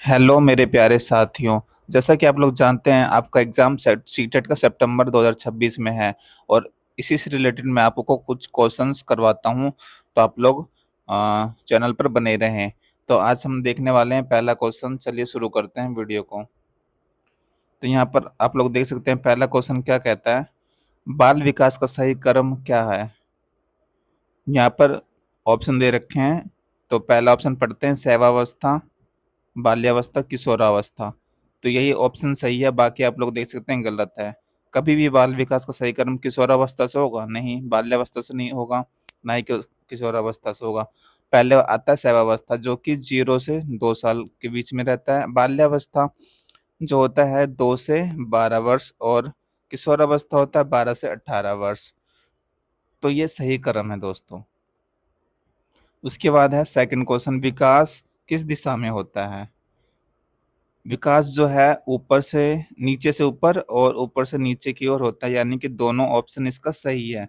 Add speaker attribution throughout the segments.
Speaker 1: Hello मेरे प्यारे साथियों। जैसा कि आप लोग जानते हैं आपका एग्ज़ाम सीटेट का सितंबर 2026 में है और इसी से रिलेटेड मैं आपको कुछ क्वेश्चंस करवाता हूं, तो आप लोग चैनल पर बने रहें। तो आज हम देखने वाले हैं पहला क्वेश्चन। चलिए शुरू करते हैं वीडियो को। तो यहाँ पर आप लोग देख सकते हैं पहला क्वेश्चन क्या कहता है, बाल विकास का सही क्रम क्या है। यहाँ पर ऑप्शन दे रखे हैं। तो पहला ऑप्शन पढ़ते हैं, शैवावस्था, बाल्यावस्था, किशोरावस्था। तो यही ऑप्शन सही है, बाकी आप लोग देख सकते हैं गलत है। कभी भी बाल विकास का सही क्रम किशोरावस्था से होगा नहीं, बाल्यावस्था से नहीं होगा, ना ही किशोरावस्था से होगा। पहले आता है शैवावस्था जो कि 0 से 2 साल के बीच में रहता है। बाल्यावस्था जो होता है 2 से 12 वर्ष और किशोरावस्था होता है 12 से 18 वर्ष। तो ये सही क्रम है दोस्तों। उसके बाद है सेकंड क्वेश्चन, विकास किस दिशा में होता है। विकास जो है ऊपर से नीचे से ऊपर और ऊपर से नीचे की ओर होता है, यानी कि दोनों ऑप्शन इसका सही है।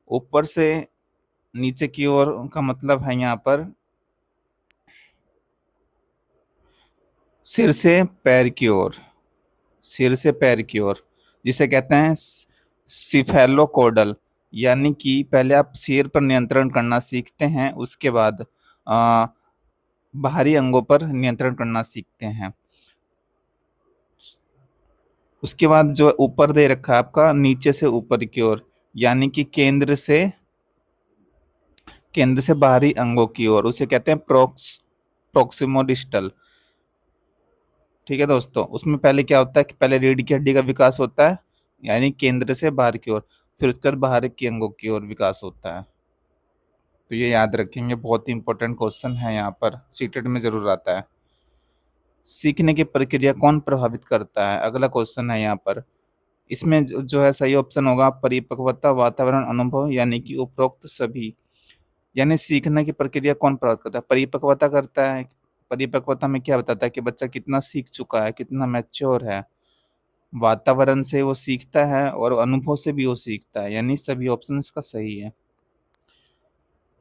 Speaker 1: ऊपर से नीचे की ओर का मतलब है यहाँ पर सिर से पैर की ओर, सिर से पैर की ओर, जिसे कहते हैं सिफेलोकोडल। यानी कि पहले आप सिर पर नियंत्रण करना सीखते हैं, उसके बाद बाहरी अंगों पर नियंत्रण करना सीखते हैं। उसके बाद जो ऊपर दे रखा है आपका नीचे से ऊपर की ओर, यानी कि केंद्र से बाहरी अंगों की ओर, उसे कहते हैं प्रोक्सिमोडिस्टल। ठीक है दोस्तों, उसमें पहले क्या होता है कि पहले रीढ़ की हड्डी का विकास होता है, यानी केंद्र से बाहर की ओर, फिर उसके बाद बाहर की अंगों की ओर विकास होता है। तो ये याद रखेंगे, बहुत ही इंपॉर्टेंट क्वेश्चन है, यहाँ पर सीटेट में जरूर आता है। सीखने की प्रक्रिया कौन प्रभावित करता है, अगला क्वेश्चन है यहाँ पर। इसमें जो है सही ऑप्शन होगा परिपक्वता, वातावरण, अनुभव, यानी कि उपरोक्त सभी। यानी सीखने की प्रक्रिया कौन प्रभावित करता है, परिपक्वता करता है। परिपक्वता में क्या बताता है कि बच्चा कितना सीख चुका है, कितना मैच्योर है। वातावरण से वो सीखता है और अनुभव से भी वो सीखता है, यानी सभी ऑप्शन का सही है।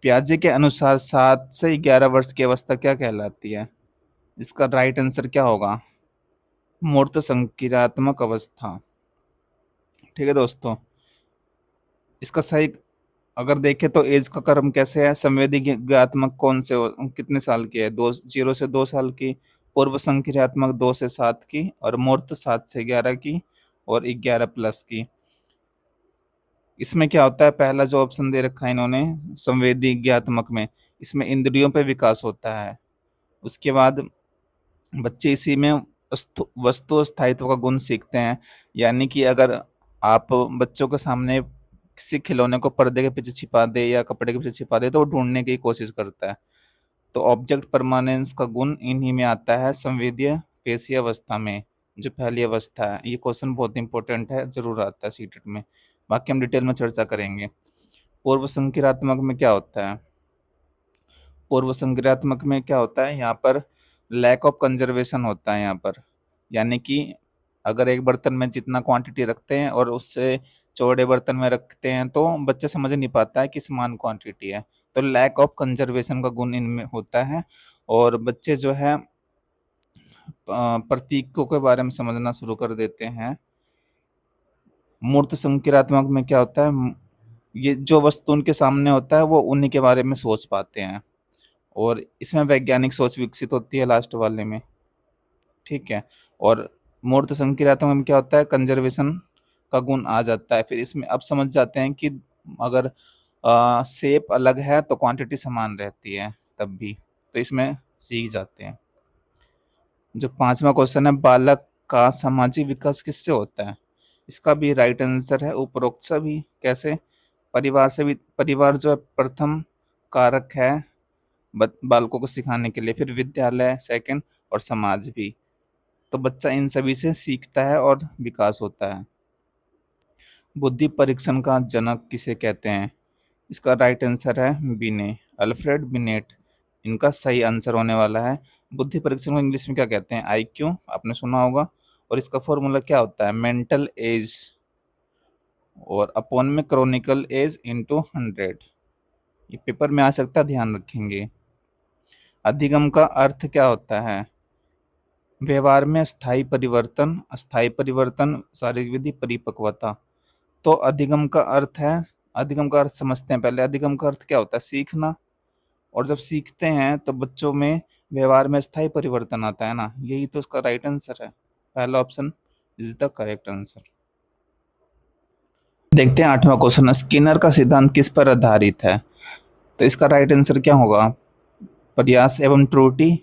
Speaker 1: पियाजे के अनुसार 7 से 11 वर्ष की अवस्था क्या कहलाती है। इसका राइट आंसर क्या होगा, मूर्त संक्रियात्मक अवस्था। ठीक है दोस्तों, इसका सही अगर देखें तो एज का क्रम कैसे है, संवेदीगात्मक कौन से कितने साल की है, 0 से 2 साल की, पूर्व संक्रियात्मक 2 से 7 की, और मूर्त 7 से 11 की, और 11 प्लस की। इसमें क्या होता है, पहला जो ऑप्शन दे रखा है इन्होंने संवेदीगात्मक में, इसमें इंद्रियों पे विकास होता है। उसके बाद बच्चे इसी में वस्तु स्थायित्व का गुण सीखते हैं। यानी कि अगर आप बच्चों के सामने किसी खिलौने को पर्दे के पीछे छिपा दे या कपड़े के पीछे छिपा दे तो वो ढूंढने की कोशिश करता है। तो ऑब्जेक्ट परमानेंस का गुण इन्हीं में आता है, संवेदीय पेशी अवस्था में, जो पहली अवस्था है। ये क्वेश्चन बहुत इंपॉर्टेंट है, जरूर आता है सीटेट में। बाकी हम डिटेल में चर्चा करेंगे। पूर्व संक्रियात्मक में क्या होता है, पूर्व संक्रियात्मक में क्या होता है, यहाँ पर लैक ऑफ कंजर्वेशन होता है यहाँ पर। यानी कि अगर एक बर्तन में जितना क्वांटिटी रखते हैं और उससे चौड़े बर्तन में रखते हैं तो बच्चा समझ नहीं पाता है कि समान क्वांटिटी है। तो लैक ऑफ कंजर्वेशन का गुण इनमें होता है। और बच्चे जो है प्रतीकों के बारे में समझना शुरू कर देते हैं। मूर्त संक्रियात्मक में क्या होता है, ये जो वस्तु उनके सामने होता है वो उन्हीं के बारे में सोच पाते हैं, और इसमें वैज्ञानिक सोच विकसित होती है लास्ट वाले में। ठीक है। और मूर्त संक्रियात्मक में क्या होता है, कंजर्वेशन का गुण आ जाता है। फिर इसमें अब समझ जाते हैं कि अगर शेप अलग है तो क्वांटिटी समान रहती है तब भी, तो इसमें सीख जाते हैं। जो पांचवा क्वेश्चन है, बालक का सामाजिक विकास किससे होता है। इसका भी राइट आंसर है उपरोक्त सभी। कैसे, परिवार से भी, परिवार जो है प्रथम कारक है बालकों को सिखाने के लिए, फिर विद्यालय सेकंड, और समाज भी। तो बच्चा इन सभी से सीखता है और विकास होता है। बुद्धि परीक्षण का जनक किसे कहते हैं। इसका राइट आंसर है बिने, अल्फ्रेड बिनेट। इनका सही आंसर होने वाला है। बुद्धि परीक्षण को इंग्लिश में क्या कहते हैं, आईक्यू, आपने सुना होगा। और इसका फॉर्मूला क्या होता है, मेंटल एज और अपॉन में क्रॉनिकल एज इंटू 100। ये पेपर में आ सकता है, ध्यान रखेंगे। अधिगम का अर्थ क्या होता है, व्यवहार में अस्थायी परिवर्तन, शारीरिक विधि, परिपक्वता। तो अधिगम का अर्थ है, अधिगम का अर्थ समझते हैं पहले। अधिगम का अर्थ क्या होता है? सीखना। और जब सीखते हैं तो बच्चों में व्यवहार में स्थायी परिवर्तन आता है ना, यही तो उसका राइट आंसर है। पहला option is the correct answer. देखते हैं 8वां क्वेश्चन, स्किनर का सिद्धांत किस पर आधारित है? तो इसका राइट आंसर क्या होगा? प्रयास एवं त्रुटि,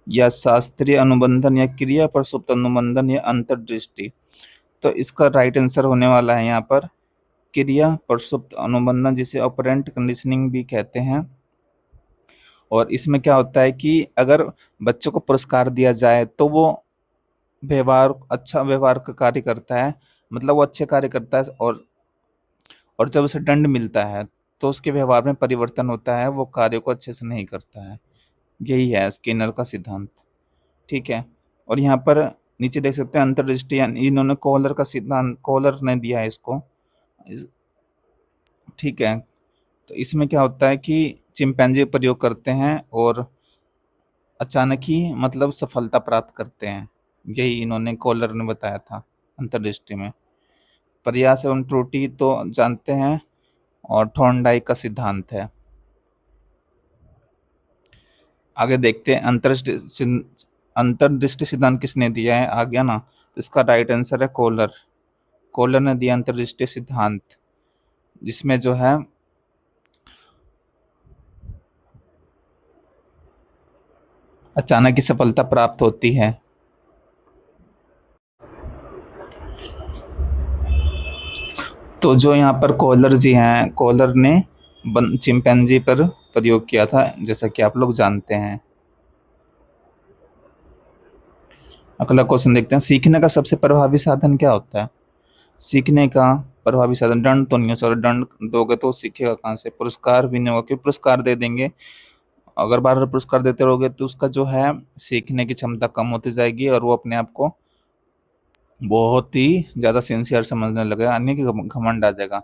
Speaker 1: या शास्त्रीय अनुबंधन, या क्रिया प्रसुप्त अनुबंधन, या अंतर्दृष्टि। तो इसका राइट आंसर होने वाला है यहाँ पर क्रिया प्रसुप्त अनुबंधन, जिसे ऑपरेंट कंडीशनिंग भी कहते हैं। और इसमें क्या होता है कि अगर बच्चों को पुरस्कार दिया जाए तो वो अच्छा व्यवहार का कार्य करता है, मतलब वो अच्छे कार्य करता है। और जब उसे दंड मिलता है तो उसके व्यवहार में परिवर्तन होता है, वो कार्य को अच्छे से नहीं करता है। यही है स्किनर का सिद्धांत। ठीक है। और यहाँ पर नीचे देख सकते हैं अंतर्दृष्टि, यानी इन्होंने कॉलर का सिद्धांत, कॉलर ने दिया है इसको। ठीक है। तो इसमें क्या होता है कि चिंपैंजी प्रयोग करते हैं और अचानक ही मतलब सफलता प्राप्त करते हैं। यही इन्होंने कॉलर ने बताया था अंतर्दृष्टि में। प्रयास एवं त्रुटि तो जानते हैं, और थॉर्नडाइक का सिद्धांत है। आगे देखते हैं अंतर्दृष्टि सिद्धांत किसने दिया है? आ गया ना, तो इसका राइट आंसर है कॉलर। कॉलर ने दिया अंतर्दृष्टि सिद्धांत, जिसमें जो है अचानक ही सफलता प्राप्त होती है। तो जो यहाँ पर कॉलर जी हैं, कॉलर ने चिंपैंजी पर प्रयोग किया था, जैसा कि आप लोग जानते हैं। अगला क्वेश्चन देखते हैं, सीखने का सबसे प्रभावी साधन क्या होता है? सीखने का प्रभावी साधन, दंड तो नहीं हो सकता, दंड दोगे तो सीखेगा कहाँ से? पुरस्कार भी नहीं होगा, क्योंकि पुरस्कार दे देंगे, अगर बार बार पुरस्कार देते रहोगे तो उसका जो है सीखने की क्षमता कम होती जाएगी, और वो अपने आप को बहुत ही ज़्यादा सिंसियर समझने लगेगा, यानी कि घमंड आ जाएगा।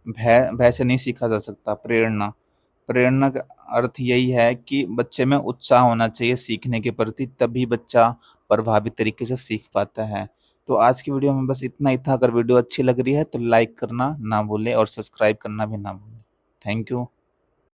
Speaker 1: भय भय से नहीं सीखा जा सकता। प्रेरणा, प्रेरणा का अर्थ यही है कि बच्चे में उत्साह होना चाहिए सीखने के प्रति, तभी बच्चा प्रभावी तरीके से सीख पाता है। तो आज की वीडियो में बस इतना ही था। अगर वीडियो अच्छी लग रही है तो लाइक करना ना भूलें और सब्सक्राइब करना भी ना भूलें। Thank you.